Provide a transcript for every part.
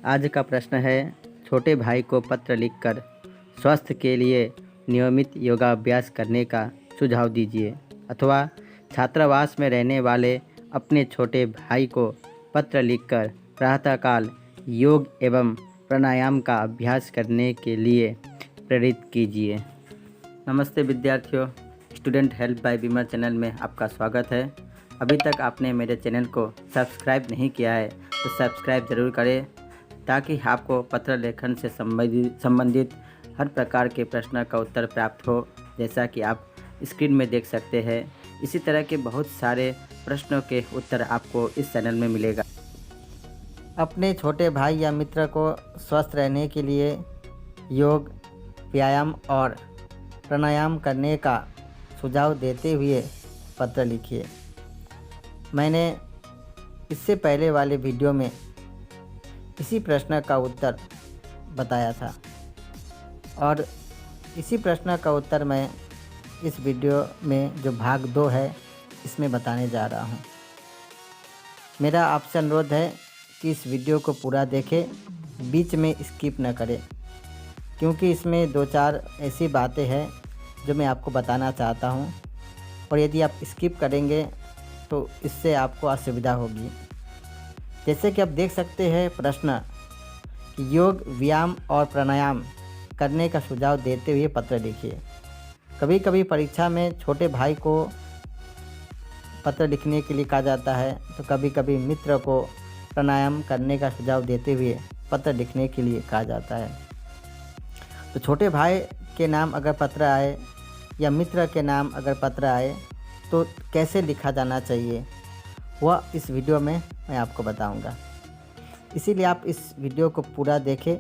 आज का प्रश्न है, छोटे भाई को पत्र लिखकर स्वास्थ्य के लिए नियमित योगाभ्यास करने का सुझाव दीजिए। अथवा छात्रावास में रहने वाले अपने छोटे भाई को पत्र लिखकर प्रातःकाल योग एवं प्राणायाम का अभ्यास करने के लिए प्रेरित कीजिए। नमस्ते विद्यार्थियों, student help by Beamer channel में आपका स्वागत है। अभी तक आपने मेरे चैनल को सब्सक्राइब नहीं किया है तो सब्सक्राइब ज़रूर करें, ताकि आपको पत्र लेखन से संबंधित हर प्रकार के प्रश्न का उत्तर प्राप्त हो, जैसा कि आप स्क्रीन में देख सकते हैं। इसी तरह के बहुत सारे प्रश्नों के उत्तर आपको इस चैनल में मिलेगा। अपने छोटे भाई या मित्र को स्वस्थ रहने के लिए योग, व्यायाम और प्राणायाम करने का सुझाव देते हुए पत्र लिखिए। मैंने इससे पहले वाले वीडियो में इसी प्रश्न का उत्तर बताया था और इसी प्रश्न का उत्तर मैं इस वीडियो में जो भाग 2 है इसमें बताने जा रहा हूँ। मेरा आपसे अनुरोध है कि इस वीडियो को पूरा देखें, बीच में स्किप न करें, क्योंकि इसमें 2-4 ऐसी बातें हैं जो मैं आपको बताना चाहता हूँ और यदि आप स्किप करेंगे तो इससे आपको असुविधा होगी। जैसे कि आप देख सकते हैं प्रश्न कि योग, व्यायाम और प्राणायाम करने का सुझाव देते हुए पत्र लिखिए। कभी कभी परीक्षा में छोटे भाई को पत्र लिखने के लिए कहा जाता है, तो कभी कभी मित्र को प्राणायाम करने का सुझाव देते हुए पत्र लिखने के लिए कहा जाता है। तो छोटे भाई के नाम अगर पत्र आए या मित्र के नाम अगर पत्र आए तो कैसे लिखा जाना चाहिए, वह इस वीडियो में मैं आपको बताऊंगा। इसीलिए आप इस वीडियो को पूरा देखें,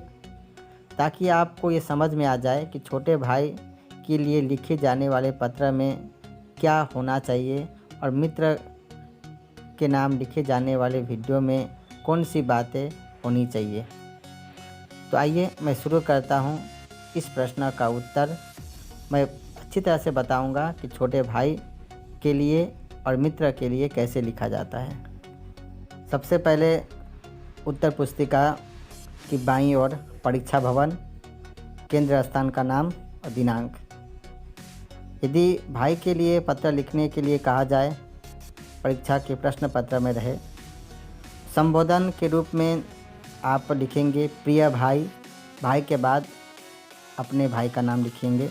ताकि आपको ये समझ में आ जाए कि छोटे भाई के लिए लिखे जाने वाले पत्र में क्या होना चाहिए और मित्र के नाम लिखे जाने वाले वीडियो में कौन सी बातें होनी चाहिए। तो आइए मैं शुरू करता हूँ। इस प्रश्न का उत्तर मैं अच्छी तरह से बताऊँगा कि छोटे भाई के लिए और मित्र के लिए कैसे लिखा जाता है। सबसे पहले उत्तर पुस्तिका की बाईं ओर परीक्षा भवन, केंद्र स्थान का नाम और दिनांक। यदि भाई के लिए पत्र लिखने के लिए कहा जाए, परीक्षा के प्रश्न पत्र में रहे, संबोधन के रूप में आप लिखेंगे प्रिय भाई। भाई के बाद अपने भाई का नाम लिखेंगे।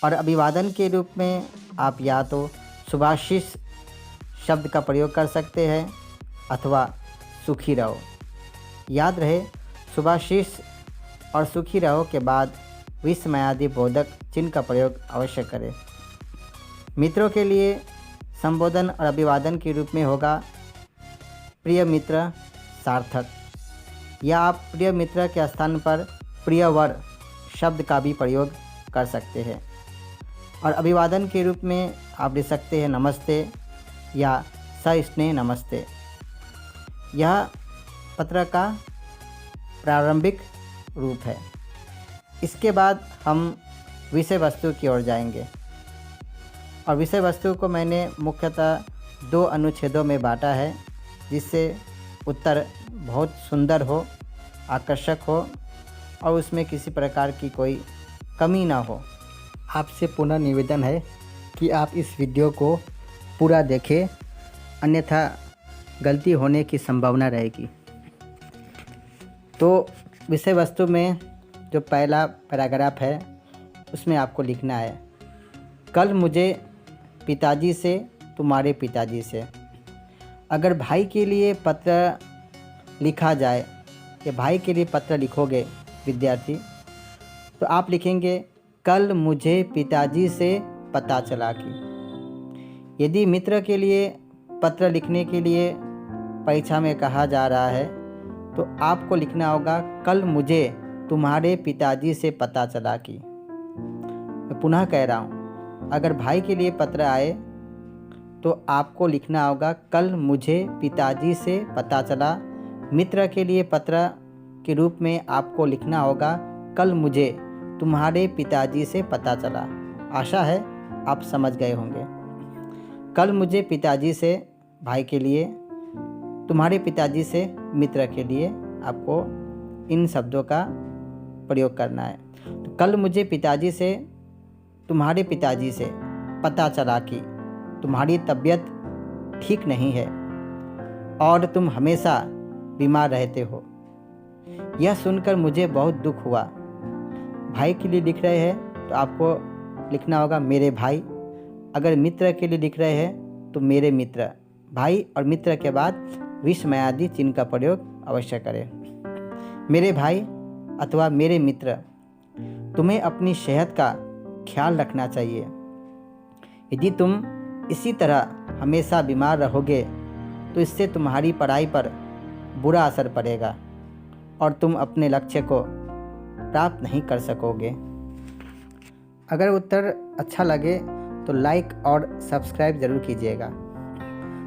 और अभिवादन के रूप में आप या तो शुभाशीष शब्द का प्रयोग कर सकते हैं अथवा सुखी रहो। याद रहे, शुभाशीष और सुखी रहो के बाद विस्मयादि बोधक चिन्ह का प्रयोग अवश्य करें। मित्रों के लिए संबोधन और अभिवादन के रूप में होगा प्रिय मित्र सार्थक, या आप प्रिय मित्र के स्थान पर प्रियवर शब्द का भी प्रयोग कर सकते हैं। और अभिवादन के रूप में आप लिख सकते हैं नमस्ते या सस्नेह नमस्ते। यह पत्र का प्रारंभिक रूप है। इसके बाद हम विषय वस्तु की ओर जाएंगे और विषय वस्तु को मैंने मुख्यतः 2 अनुच्छेदों में बांटा है, जिससे उत्तर बहुत सुंदर हो, आकर्षक हो और उसमें किसी प्रकार की कोई कमी ना हो। आपसे पुनः निवेदन है कि आप इस वीडियो को पूरा देखें, अन्यथा गलती होने की संभावना रहेगी। तो विषय वस्तु में जो पहला पैराग्राफ है उसमें आपको लिखना है, कल मुझे पिताजी से, तुम्हारे पिताजी से। अगर भाई के लिए पत्र लिखा जाए या भाई के लिए पत्र लिखोगे विद्यार्थी, तो आप लिखेंगे कल मुझे पिताजी से पता चला कि। यदि मित्र के लिए पत्र लिखने के लिए परीक्षा में कहा जा रहा है, तो आपको लिखना होगा कल मुझे तुम्हारे पिताजी से पता चला कि। मैं पुनः कह रहा हूँ, अगर भाई के लिए पत्र आए तो आपको लिखना होगा कल मुझे पिताजी से पता चला। मित्र के लिए पत्र के रूप में आपको लिखना होगा कल मुझे तुम्हारे पिताजी से पता चला। आशा है आप समझ गए होंगे। कल मुझे पिताजी से भाई के लिए, तुम्हारे पिताजी से मित्र के लिए आपको इन शब्दों का प्रयोग करना है। तो कल मुझे तुम्हारे पिताजी से पता चला कि तुम्हारी तबीयत ठीक नहीं है और तुम हमेशा बीमार रहते हो। यह सुनकर मुझे बहुत दुख हुआ। भाई के लिए लिख रहे हैं तो आपको लिखना होगा मेरे भाई। अगर मित्र के लिए लिख रहे हैं तो मेरे मित्र। भाई और मित्र के बाद विस्मयादि चिन्ह का प्रयोग अवश्य करें। मेरे भाई अथवा मेरे मित्र, तुम्हें अपनी सेहत का ख्याल रखना चाहिए। यदि तुम इसी तरह हमेशा बीमार रहोगे तो इससे तुम्हारी पढ़ाई पर बुरा असर पड़ेगा और तुम अपने लक्ष्य को प्राप्त नहीं कर सकोगे। अगर उत्तर अच्छा लगे तो लाइक और सब्सक्राइब ज़रूर कीजिएगा।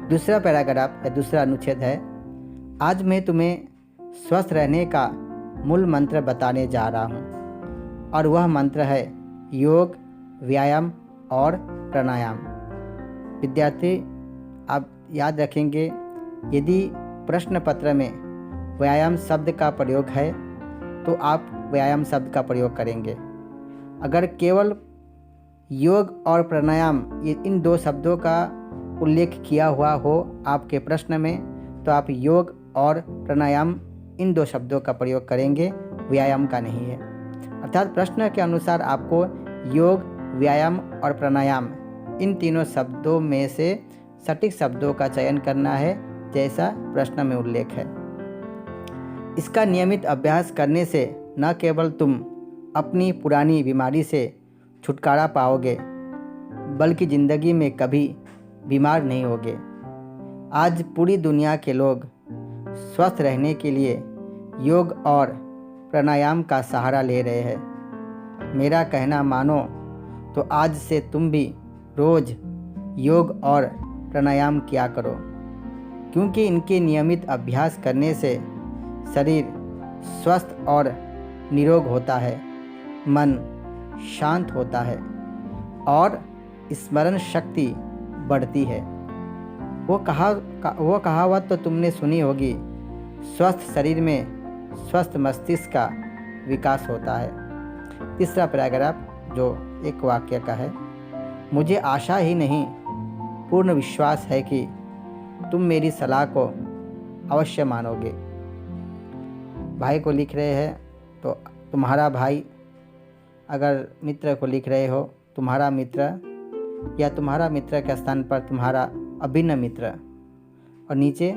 दूसरा पैराग्राफ या दूसरा अनुच्छेद है, आज मैं तुम्हें स्वस्थ रहने का मूल मंत्र बताने जा रहा हूँ और वह मंत्र है योग, व्यायाम और प्राणायाम। विद्यार्थी, आप याद रखेंगे, यदि प्रश्न पत्र में व्यायाम शब्द का प्रयोग है तो आप व्यायाम शब्द का प्रयोग करेंगे। अगर केवल योग और प्राणायाम ये इन दो शब्दों का उल्लेख किया हुआ हो आपके प्रश्न में तो आप योग और प्राणायाम इन दो शब्दों का प्रयोग करेंगे, व्यायाम का नहीं है। अर्थात प्रश्न के अनुसार आपको योग, व्यायाम और प्राणायाम इन तीनों शब्दों में से सटीक शब्दों का चयन करना है जैसा प्रश्न में उल्लेख है। इसका नियमित अभ्यास करने से न केवल तुम अपनी पुरानी बीमारी से छुटकारा पाओगे बल्कि ज़िंदगी में कभी बीमार नहीं होगे। आज पूरी दुनिया के लोग स्वस्थ रहने के लिए योग और प्राणायाम का सहारा ले रहे हैं। मेरा कहना मानो तो आज से तुम भी रोज़ योग और प्राणायाम किया करो, क्योंकि इनके नियमित अभ्यास करने से शरीर स्वस्थ और निरोग होता है, मन शांत होता है और स्मरण शक्ति बढ़ती है। वो कहावत तो तुमने सुनी होगी, स्वस्थ शरीर में स्वस्थ मस्तिष्क का विकास होता है। तीसरा पैराग्राफ जो एक वाक्य का है, मुझे आशा ही नहीं पूर्ण विश्वास है कि तुम मेरी सलाह को अवश्य मानोगे। भाई को लिख रहे हैं तो तुम्हारा भाई, अगर मित्र को लिख रहे हो तुम्हारा मित्र, या तुम्हारा मित्र के स्थान पर तुम्हारा अभिन्न मित्र, और नीचे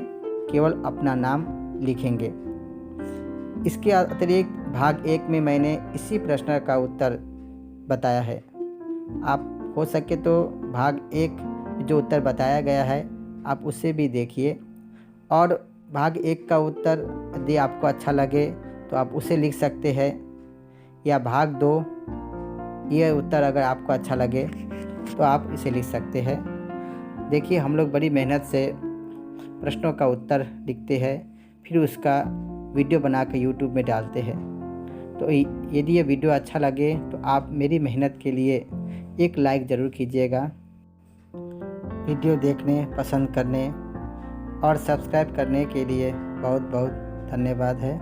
केवल अपना नाम लिखेंगे। इसके अतिरिक्त भाग 1 में मैंने इसी प्रश्न का उत्तर बताया है। आप हो सके तो भाग 1 जो उत्तर बताया गया है आप उसे भी देखिए, और भाग 1 का उत्तर यदि आपको अच्छा लगे तो आप उसे लिख सकते हैं, या भाग 2 ये उत्तर अगर आपको अच्छा लगे तो आप इसे लिख सकते हैं। देखिए, हम लोग बड़ी मेहनत से प्रश्नों का उत्तर लिखते हैं, फिर उसका वीडियो बना के यूट्यूब में डालते हैं। तो यदि ये वीडियो अच्छा लगे तो आप मेरी मेहनत के लिए एक लाइक ज़रूर कीजिएगा। वीडियो देखने, पसंद करने और सब्सक्राइब करने के लिए बहुत बहुत धन्यवाद है।